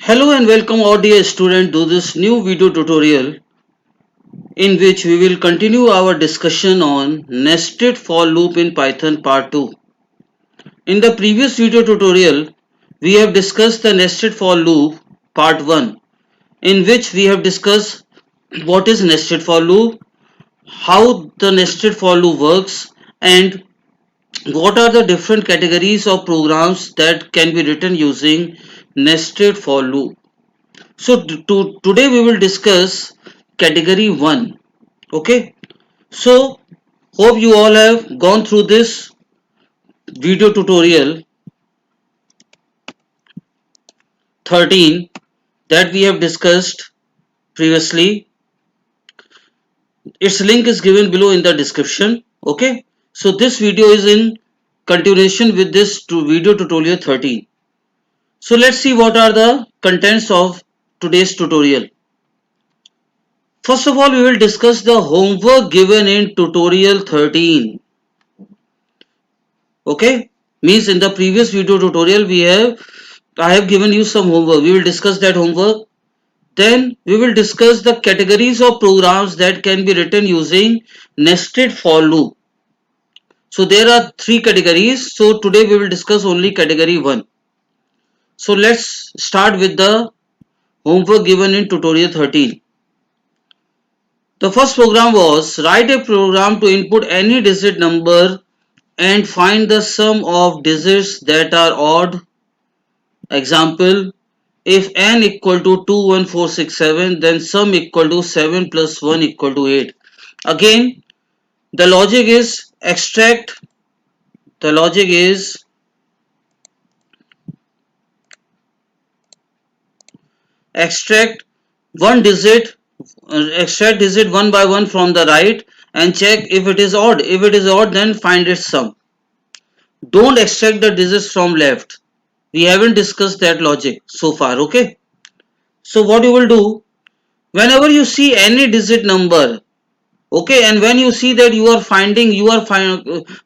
Hello and welcome all dear student to this new video tutorial in which we will continue our discussion on nested for loop in Python part 2. In the previous video tutorial, we have discussed the nested for loop part 1 in which we have discussed what is nested for loop, how the nested for loop works and what are the different categories of programs that can be written using nested for loop. So today we will discuss category 1. Okay. So hope you all have gone through this video tutorial 13 that we have discussed previously. Its link is given below in the description. Okay. So this video is in continuation with this video tutorial 13. So let's see what are the contents of today's tutorial. First of all, we will discuss the homework given in tutorial 13. Okay, means in the previous video tutorial I have given you some homework. We will discuss that homework. Then we will discuss the categories of programs that can be written using nested for loop. So there are three categories. So today we will discuss only category 1. So let's start with the homework given in tutorial 13. The first program was write a program to input any digit number and find the sum of digits that are odd. Example, if n equal to 21467, then sum equal to 7 plus 1 equal to 8. Again, the logic is the logic is extract one digit, extract digit one by one from the right and check if it is odd. If it is odd, then find its sum. Don't extract the digits from left. We haven't discussed that logic so far, okay? So what you will do, whenever you see any digit number, okay, and when you see that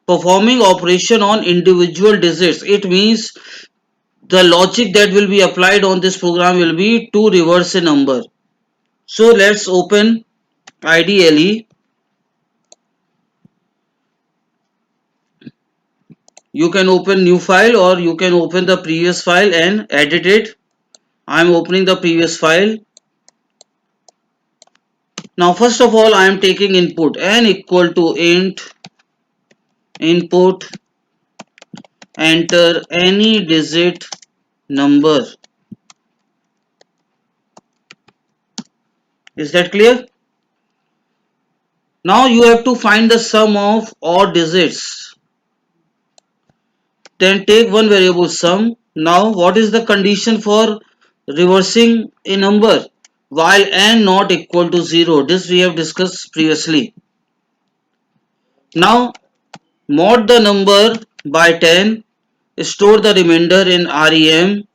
performing operation on individual digits, it means the logic that will be applied on this program will be to reverse a number. So let's open IDLE. You can open new file or you can open the previous file and edit it. I am opening the previous file. Now first of all I am taking input n equal to int input, enter any digit number. Is that clear? Now you have to find the sum of odd digits. Then take one variable sum. Now what is the condition for reversing a number? While n not equal to 0. This we have discussed previously. Now mod the number by 10. Store the remainder in REM.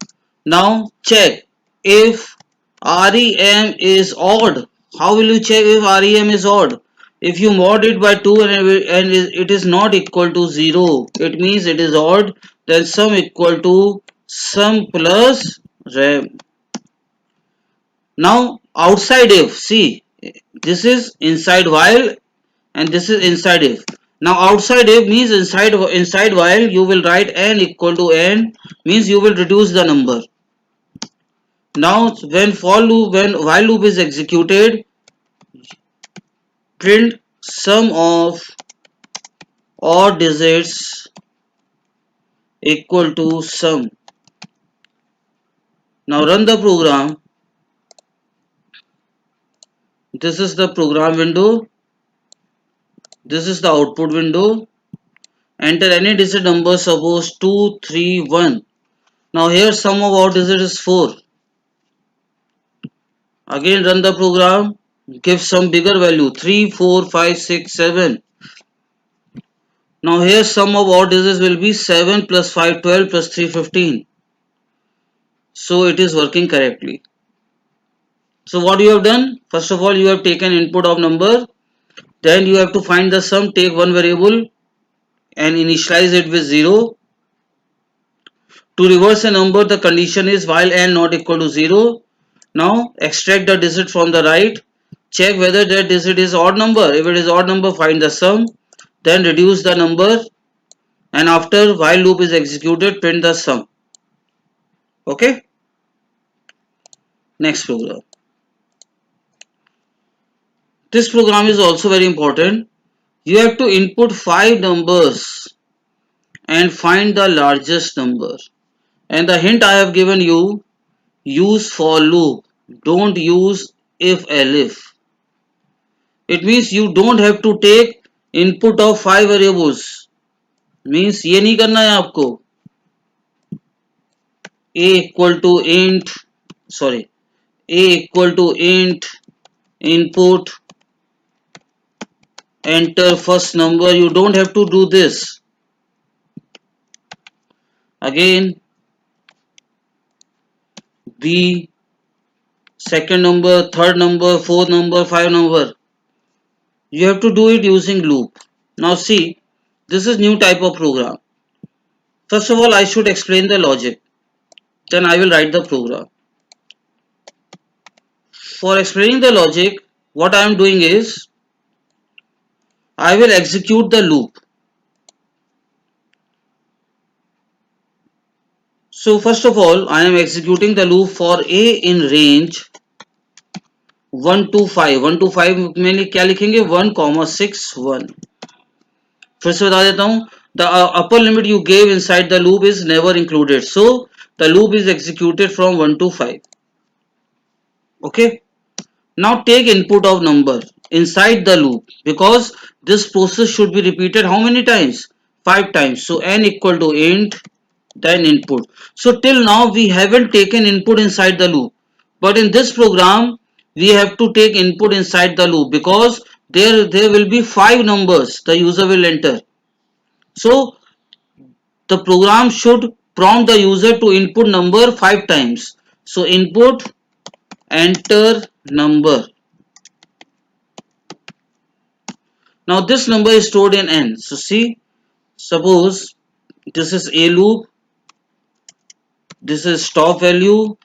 Now check if REM is odd. How will you check if REM is odd? If you mod it by 2 and it is not equal to 0, it means it is odd, then sum equal to sum plus rem. Now outside if, see, this is inside while and this is inside if. Now outside if means inside while you will write n equal to n, means you will reduce the number. Now when while loop is executed, print sum of odd digits equal to sum. Now run the program. This is the program window. This is the output window. Enter any digit number, suppose 2, 3, 1. Now here sum of odd digits is 4. Again run the program. Give some bigger value 3, 4, 5, 6, 7. Now here sum of odd digits will be 7 plus 5, 12 plus 3, 15. So it is working correctly. So what you have done? First of all, you have taken input of number. Then you have to find the sum. Take one variable and initialize it with 0. To reverse a number, the condition is while n not equal to 0. Now extract the digit from the right. Check whether that digit is odd number. If it is odd number, find the sum. Then reduce the number, and after while loop is executed, print the sum. Okay. Next program. This program is also very important. You have to input 5 numbers and find the largest number. And the hint I have given you, use for loop. Don't use if elif. It means you don't have to take input of 5 variables. Means ये नहीं करना है आपको. A equal to int, sorry, A equal to int, input, enter first number. You don't have to do this. Again, B, second number, third number, fourth number, 5 number. You have to do it using loop. Now see, this is new type of program. First of all, I should explain the logic. Then I will write the program. For explaining the logic, what I am doing is, I will execute the loop. So first of all, I am executing the loop for A in range 1 to 5. 1 to 5 में क्या लिखेंगे 1,6,1. फिर से बता देता हूँ, the upper limit you gave inside the loop is never included. So the loop is executed from 1 to 5. Okay. Now take input of number inside the loop, because this process should be repeated how many times? 5 times. So n equal to int, then input. So till now we haven't taken input inside the loop, but in this program we have to take input inside the loop, because there will be 5 numbers the user will enter. So the program should prompt the user to input number 5 times. So input, enter number. Now this number is stored in n. So see, suppose this is a loop, this is stop value,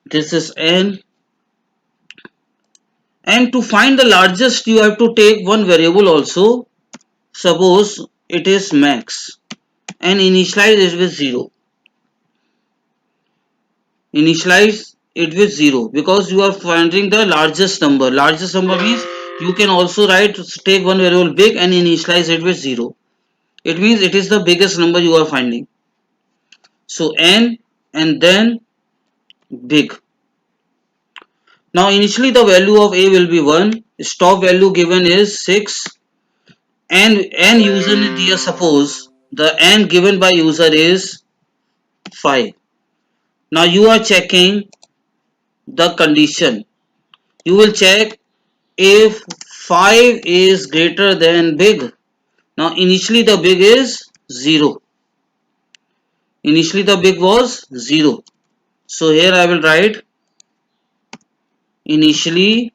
this is n, and to find the largest you have to take one variable also. Suppose it is max and initialize it with 0. Initialize it with 0 because you are finding the largest number. Largest number means you can also write, take one variable big and initialize it with 0. It means it is the biggest number you are finding. So n and then big. Now initially the value of a will be 1, stop value given is 6, and n user here, suppose the n given by user is 5. Now you are checking the condition. You will check if 5 is greater than big. Now initially the big is 0. Initially the big was 0. So here I will write initially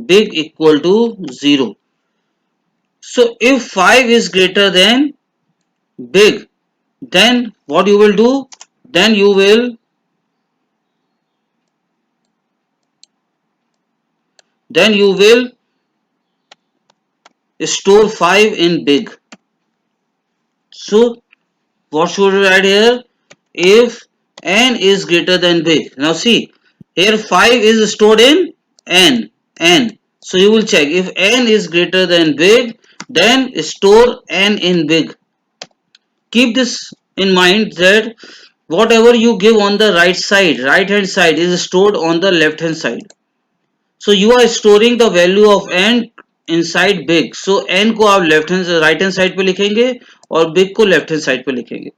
big equal to 0. So if 5 is greater than big, then what you will do? Then you will store 5 in big. So what should we write here? If n is greater than big. Now see, here 5 is stored in n. So you will check if n is greater than big, then store n in big. Keep this in mind that whatever you give on the right hand side is stored on the left hand side. So you are storing the value of n inside big. So n को आप right hand side पे लिखेंगे और big को left hand side पे लिखेंगे.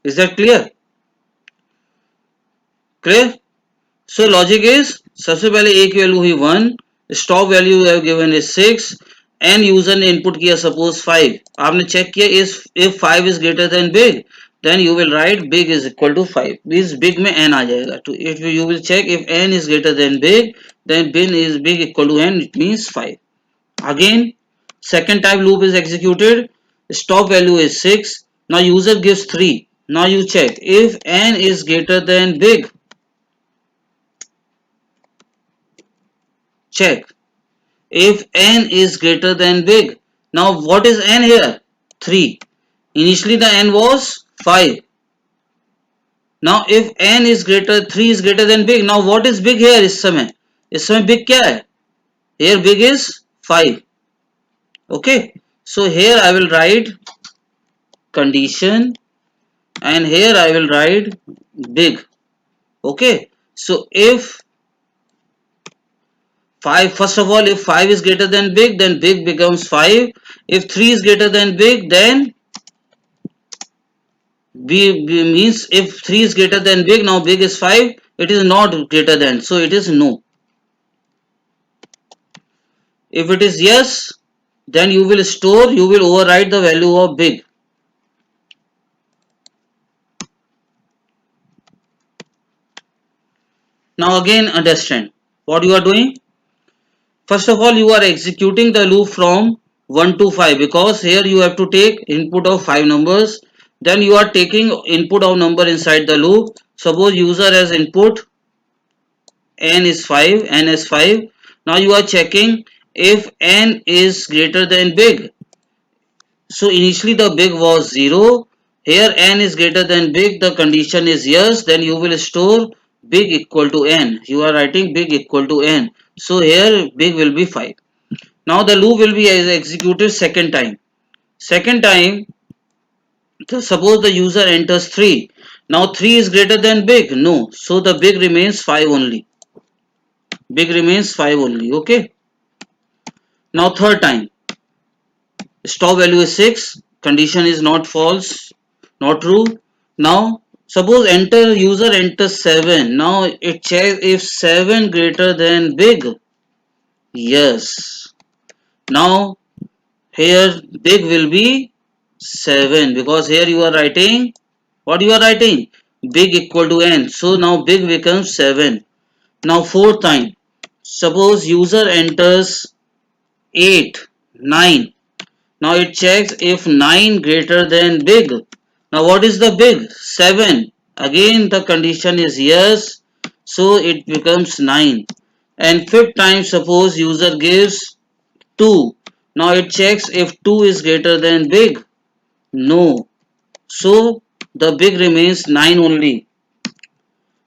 Is that clear? Clear? So logic is, सबसे पहले a की वैल्यू हुई 1, stop value you have given is 6, n user ने input किया suppose 5. आपने check किया if 5 is greater than big, then you will write big is equal to 5. Means big में n आ जाएगा. तो if you will check if n is greater than big, then big equal to n, it means 5. Again, second type loop is executed. Stop value is 6. Now user gives 3. Now you check if n is greater than big. Check if n is greater than big. Now what is n here? 3. Initially the n was 5. Now if n is greater, 3 is greater than big. Now what is big here इस समय? इस समय big क्या है? Here big is 5. Okay. So here I will write condition and here I will write big. Okay. So if 5, first of all, if 5 is greater than big, then big becomes 5. If 3 is greater than big, then B means if 3 is greater than big, now big is 5, it is not greater than, so it is no. If it is yes, then you will store, you will override the value of big. Now again understand what you are doing. First of all, you are executing the loop from 1 to 5 because here you have to take input of 5 numbers. Then you are taking input of number inside the loop. Suppose user has input n is 5, n is 5. Now you are checking if n is greater than big. So initially the big was 0. Here n is greater than big. The condition is yes. Then you will store big equal to n. You are writing big equal to n. So here big will be 5. Now the loop will be executed second time. Second time, suppose the user enters 3. Now 3 is greater than big. No. So the big remains 5 only. Big remains 5 only. Okay. Now third time. Stop value is 6. Condition is not false. Not true. Now suppose user enters 7. Now it checks if 7 greater than big. Yes. Now here big will be 7 because here you are writing, what you are writing? Big equal to n. So now big becomes 7. Now fourth time, suppose user enters 8, 9. Now it checks if 9 greater than big. Now what is the big? 7. Again the condition is yes. So it becomes 9. And fifth time, suppose user gives 2. Now it checks if 2 is greater than big. No. So the big remains 9 only.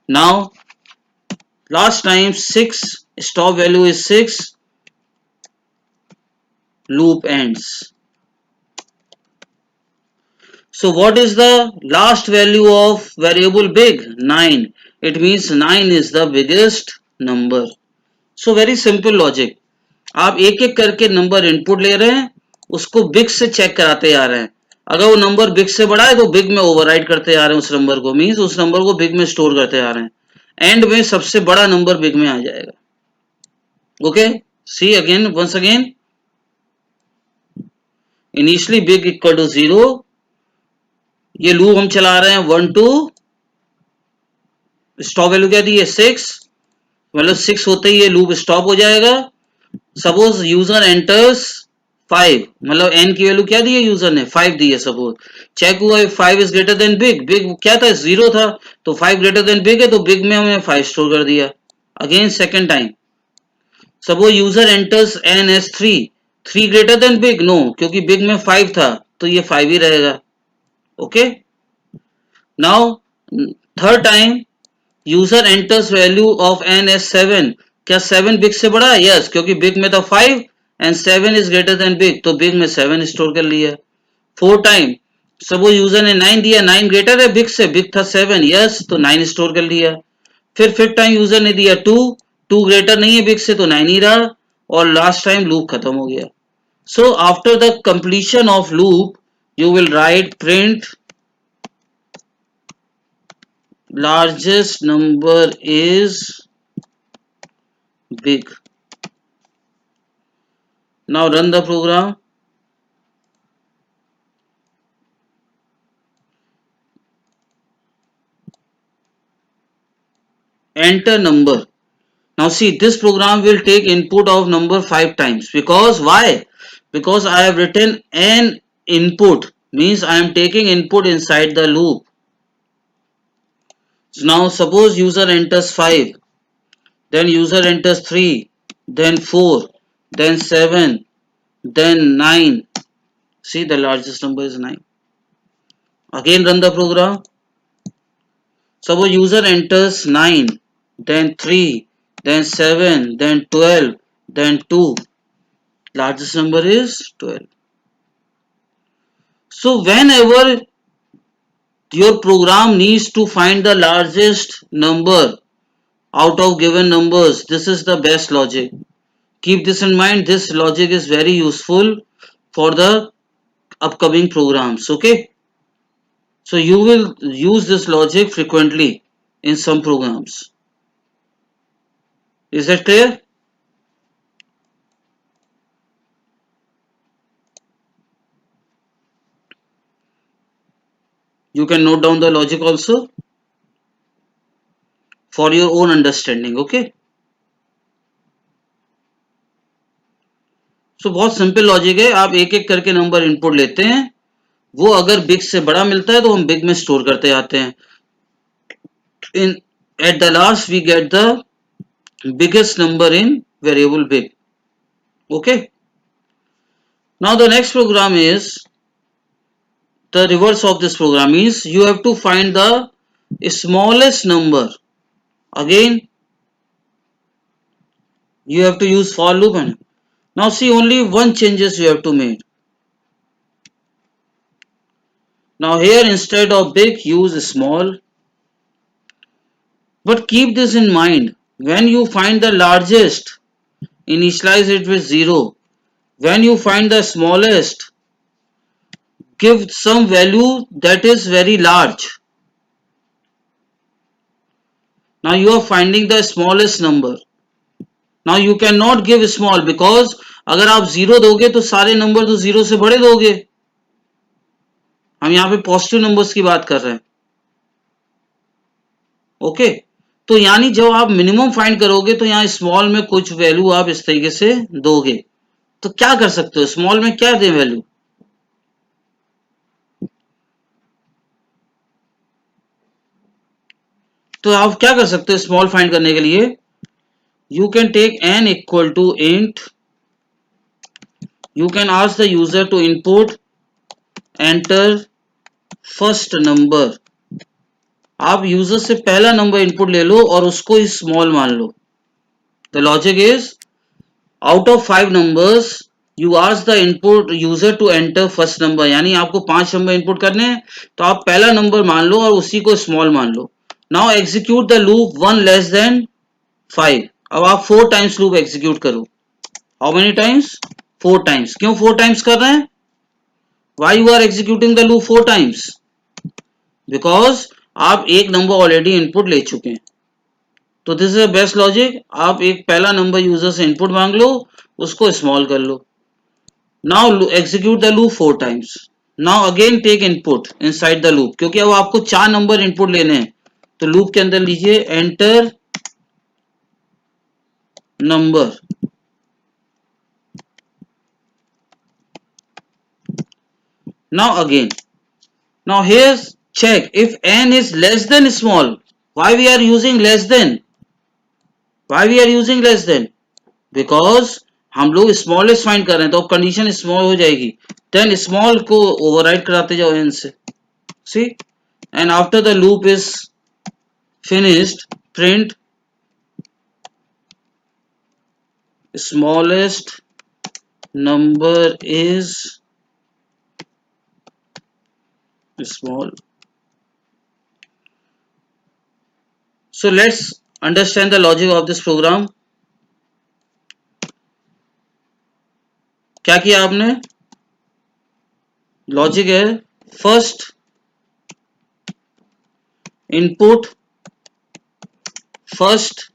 Now last time 6, stop value is 6, loop ends. So what is the last value of variable big? 9. It means 9 is the biggest number. So very simple logic. आप एक एक करके number input ले रहे हैं, उसको big से check कराते आ रहे हैं. अगर वो नंबर बिग से बड़ा है तो बिग में ओवरराइड करते आ रहे हैं उस नंबर को, मीन्स उस नंबर को बिग में स्टोर करते आ रहे हैं. एंड में सबसे बड़ा नंबर बिग में आ जाएगा. Okay, see again once again. Initially big equal to 0. ये लूप हम चला रहे हैं 1 टू, स्टॉप वैल्यू क्या दी है 6, मतलब 6 होते ही ये लूप स्टॉप हो जाएगा. सपोज यूजर एंटर्स 5, मतलब n की वैल्यू क्या दी है यूजर ने 5 दी है. सपोज चेक हुआ 5 is greater than big. Big क्या था 0 था, तो 5 ग्रेटर देन बिग है तो बिग में हमने 5 स्टोर कर दिया. Again second time, suppose user enters n as 3 greater than big. No, क्योंकि बिग में 5 था तो ये 5 ही रहेगा. Okay. Now third time, user enters value of n as 7. क्या 7 बिग से बड़ा है? यस, क्योंकि बिग में था 5 and 7 is greater than big, तो बिग में 7 स्टोर कर लिया. फोर्थ टाइम, सपोज यूजर ने 9 दिया, 9 ग्रेटर है बिग से, बिग था 7, यस, तो 9 स्टोर कर लिया. फिर फिफ्थ टाइम यूजर ने दिया 2 ग्रेटर नहीं है बिग से तो 9 ही रहा, और लास्ट टाइम लूप खत्म हो गया. So after the completion of loop you will write print largest number is big. Now run the program. Enter number. Now see, this program will take input of number 5 times. Because why? Because I have written an input, means I am taking input inside the loop. So now suppose user enters 5, then user enters 3, then 4, then 7, then 9. See, the largest number is 9. Again run the program. Suppose user enters 9, then 3, then 7, then 12, then 2. Largest number is 12. So whenever your program needs to find the largest number out of given numbers, this is the best logic. Keep this in mind. This logic is very useful for the upcoming programs. Okay. So you will use this logic frequently in some programs. Is that clear? You can note down the logic also for your own understanding. Okay. So बहुत simple logic है. आप एक एक करके number input लेते हैं, वो अगर बिग से बड़ा मिलता है तो हम बिग में स्टोर करते जाते हैं. In at the last we get the biggest number in variable big. Okay. Now the next program is the reverse of this program is you have to find the smallest number. Again you have to use for loop, and now see only one changes you have to make. Now here instead of big use small, but keep this in mind. When you find the largest, initialize it with 0. When you find the smallest, give some value that is very large. Now you are finding the smallest number. Now you cannot give small because अगर आप 0 दोगे तो सारे number तो 0 से बड़े दोगे. हम यहाँ पे पॉजिटिव नंबर्स की बात कर रहे हैं. ओके. तो यानी जब आप मिनिमम फाइंड करोगे तो यहाँ स्मॉल में कुछ वैल्यू आप इस तरीके से दोगे. तो क्या कर सकते हो, स्मॉल में क्या दे वैल्यू? तो आप क्या कर सकते हो स्मॉल फाइंड करने के लिए? You can take n equal to int. You can ask the user to input enter first number. आप यूजर से पहला नंबर इनपुट ले लो और उसको ही स्मॉल मान लो. The logic is out of 5 numbers you ask the input user to enter first number. यानी आपको 5 नंबर इनपुट करने हैं तो आप पहला नंबर मान लो और उसी को स्मॉल मान लो. Now execute the loop 1 less than 5. अब आप 4 टाइम्स लूप एग्जीक्यूट करो. How many times? 4 टाइम्स. क्यों 4 टाइम्स कर रहे हैं? Why you are executing the loop 4 times? Because आप एक नंबर ऑलरेडी इनपुट ले चुके हैं. तो दिस इज बेस्ट लॉजिक. आप एक पहला नंबर यूजर से इनपुट मांग लो, उसको स्मॉल कर लो. Now execute the loop 4 times. Now again take input inside the loop, क्योंकि अब आपको 4 नंबर इनपुट लेने हैं. तो लूप के अंदर लीजिए enter number. Now again, now here's check if n is less than small. Why we are using less than? Why we are using less than? Because हम लोग smallest find कर रहे हैं तो कंडीशन स्मॉल हो जाएगी. Then small को override कराते जाओ n से. See, and after the loop is finished, print smallest number is small. So let's understand the logic of this program. क्या किया आपने? लॉजिक है first input first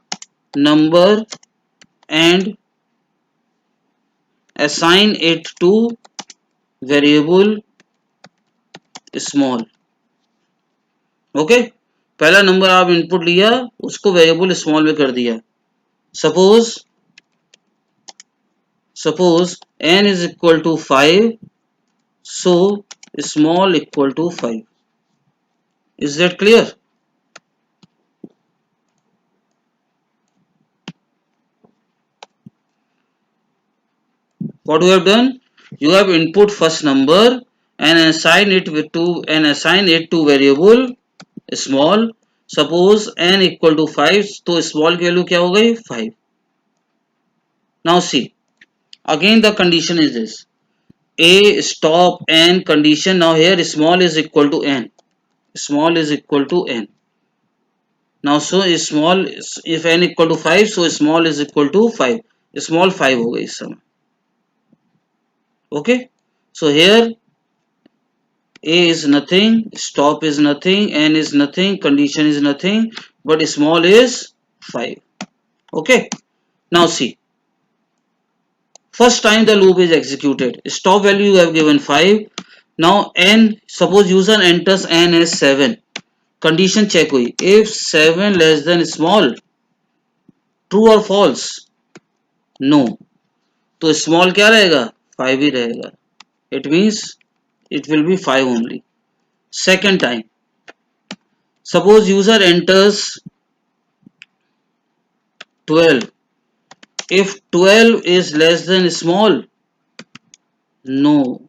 number and assign it to variable small. Okay. पहला number आप input लिया, उसको variable small में कर दिया. Suppose n is equal to 5, so small equal to 5. Is that clear? What you have done? You have input first number and assign it to variable small. Suppose n equal to 5, तो small की value क्या हो गई? 5. Now see, again the condition is this: a stop n condition. Now here small is equal to n. Small is equal to n. Now so small, if n equal to 5, so small is equal to 5. Small 5 हो गई इस समय. Okay. So here a is nothing, stop is nothing, n is nothing, condition is nothing, but small is 5. Okay. Now see, first time the loop is executed, stop value you have given 5. Now n, suppose user enters n as 7. Condition check हुई, if 7 less than small, true or false? No. तो small क्या रहेगा? 5 ही रहेगा. It means it will be 5 only. Second time, suppose user enters 12. If 12 is less than small, no.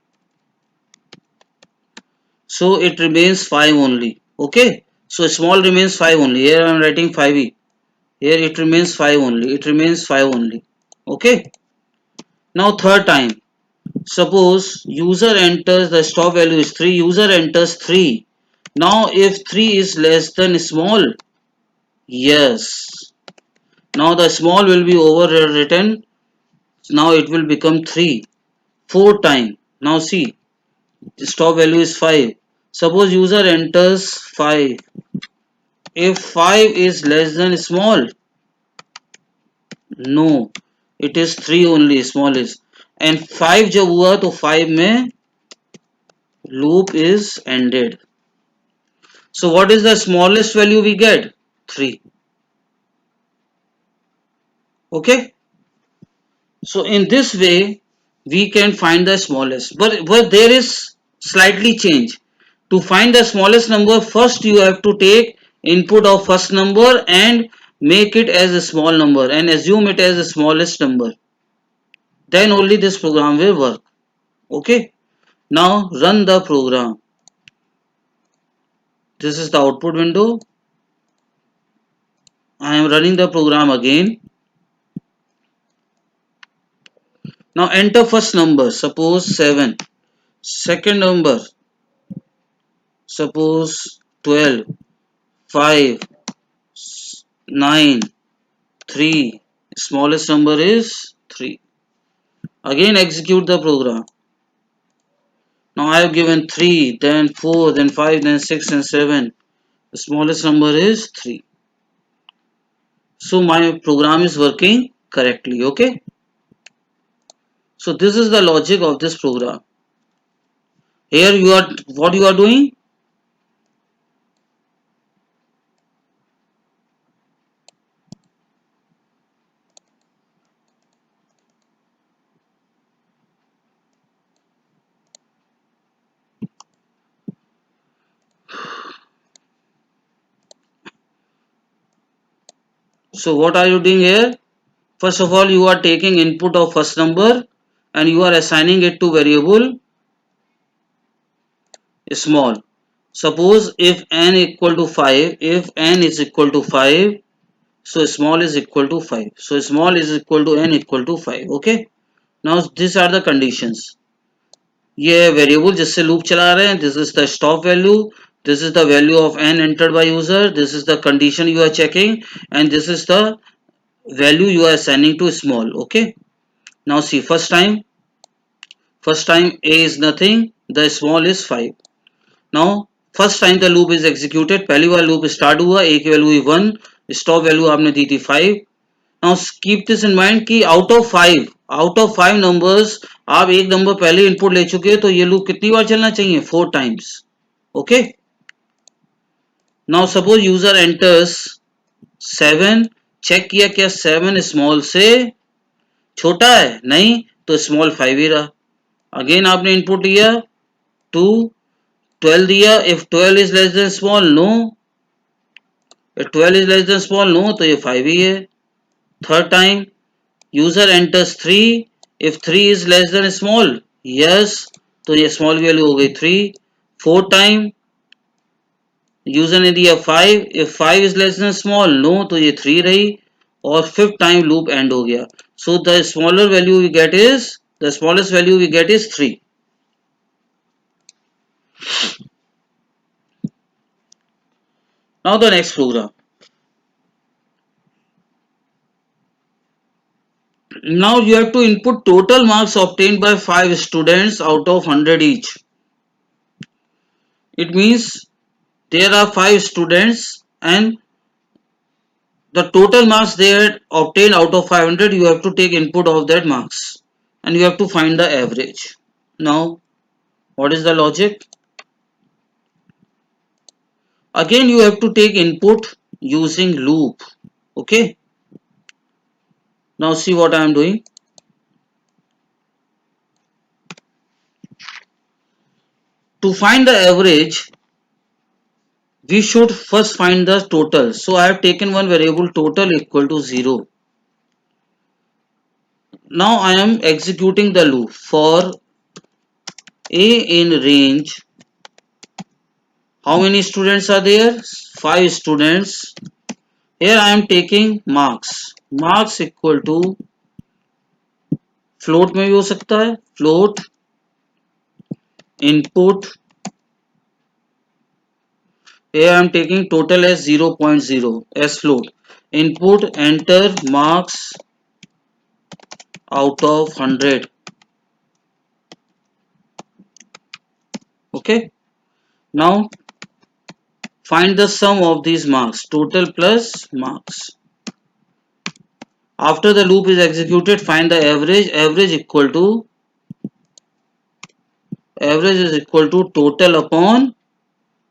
So it remains 5 only. Okay. So small remains 5 only. Here I am writing 5e. Here it remains 5 only. It remains 5 only. Okay. Now third time. Suppose user enters, the stop value is 3. User enters 3. Now if 3 is less than small, yes. Now the small will be overwritten. Now it will become 3. Fourth time. Now see. The stop value is 5. Suppose user enters 5. If 5 is less than small, no, it is 3 only, small is. And 5 जब हुआ तो 5 में loop is ended. So what is the smallest value we get? 3. Okay. So in this way we can find the smallest. But there is slightly change. To find the smallest number, first you have to take input of first number and make it as a small number and assume it as the smallest number. Then only this program will work. Okay. Now run the program. This is the output window. I am running the program again. Now enter first number, suppose 7. Second number, suppose 12. 5, 9, 3. Smallest number is 3. Again execute the program. Now I have given 3, then 4, then 5, then 6 and 7. The smallest number is 3. So my program is working correctly. Okay. So this is the logic of this program. Here you are, what you are doing? So what are you doing here? First of all, you are taking input of first number and you are assigning it to variable small. Suppose if n equal to 5, if n is equal to 5, so small is equal to 5. So small is equal to n equal to 5. Okay. Now these are the conditions. ये variable जिससे loop चला रहे हैं. This is the stop value. This is the value of n entered by user. This is the condition you are checking, and this is the value you are assigning to small. Okay. Now see, first time a is nothing, the small is 5. Now first time the loop is executed, पहली बार loop start हुआ, a की value 1, stop value आपने दी थी 5. Now keep this in mind कि out of 5 numbers आप एक number पहले input ले चुके हैं, तो ये लूप कितनी बार चलना चाहिए? 4 times. Okay. Now suppose user enters 7. Check किया क्या 7 स्मॉल से छोटा है? नहीं, तो स्मॉल 5 ही रहा. अगेन आपने इनपुट दिया 2, 12 दिया. If 12 is less than small, no. If 12 is less than small, no, तो ये 5 ही है. Third time user enters 3. if 3 is less than small, yes, तो ये small value हो गई 3. 4 time यूजर ने दिया 5, if 5 is less than small, no, तो ये 3 रही, और 5th time loop end हो गया. So the smaller value we get is, the smallest value we get is 3. Now the next program. Now you have to input total marks obtained by 5 students out of 100 each. It means there are 5 students and the total marks they had obtained out of 500, you have to take input of that marks and you have to find the average. Now what is the logic? Again you have to take input using loop. Okay. Now see what I am doing. To find the average, we should first find the total. So I have taken one variable total equal to 0. Now I am executing the loop for A in range. How many students are there? 5 students. Here I am taking marks. Marks equal to float में भी हो सकता है. Float input. Here I am taking total as 0.0 as float. Input enter marks out of 100. Okay. Now find the sum of these marks. Total plus marks. After the loop is executed, find the average. Average is equal to total upon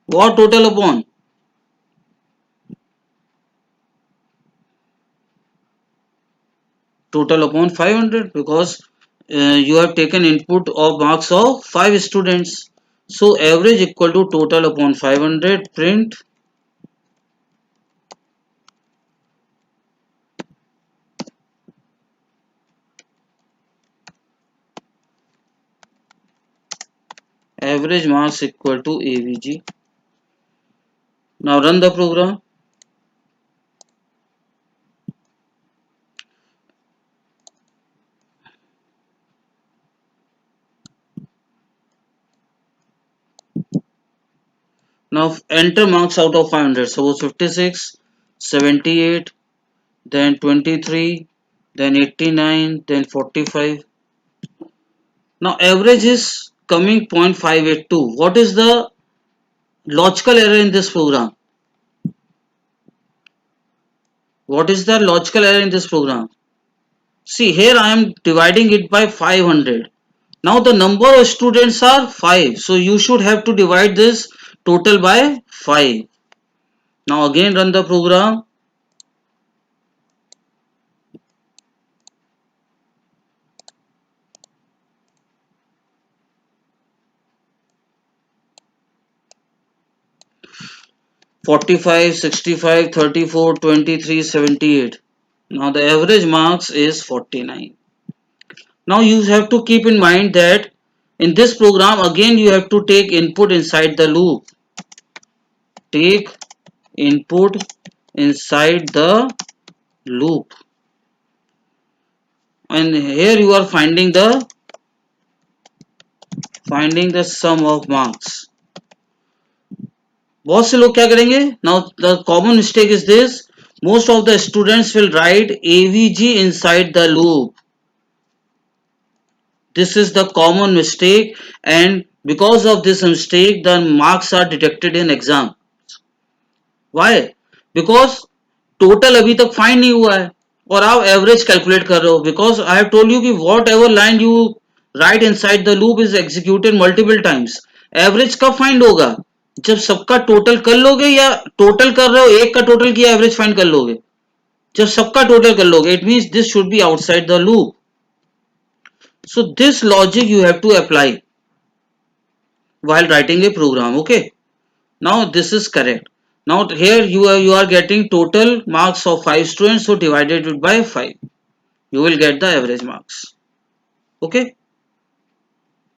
what? Total upon total upon 500, because you have taken input of marks of 5 students. So average equal to total upon 500. Print average marks equal to AVG. Now run the program. Now enter marks out of 500. Suppose 56, 78, then 23, then 89, then 45. Now average is coming 0.582. What is the logical error in this program? What is the logical error in this program? See, here I am dividing it by 500. Now the number of students are 5. So you should have to divide this total by 5. Now again run the program. "45, 65, 34, 23, 78. Now the average marks is 49. Now you have to keep in mind that in this program again you have to take input inside the loop. Take input inside the loop. And here you are finding the sum of marks. बहुत से लोग क्या करेंगे? Now the common mistake is this. Most of the students will write AVG inside the loop. This is the common mistake, and because of this mistake the marks are detected in exam. Why? Because total अभी तक find नहीं हुआ है और आप average calculate कर रहे हो. Because I have told you कि whatever line you write inside the loop is executed multiple times. Average कब फाइंड होगा? जब सबका टोटल कर लोगे, या टोटल कर रहे हो एक का टोटल किया एवरेज फाइंड कर लोगे? जब सबका टोटल कर लोगे. It means this should be outside the loop. So this logic you have to apply while writing a program. Okay. Now this is correct. Now here you are getting total marks of 5 students, so divided it by 5. You will get the average marks. Okay.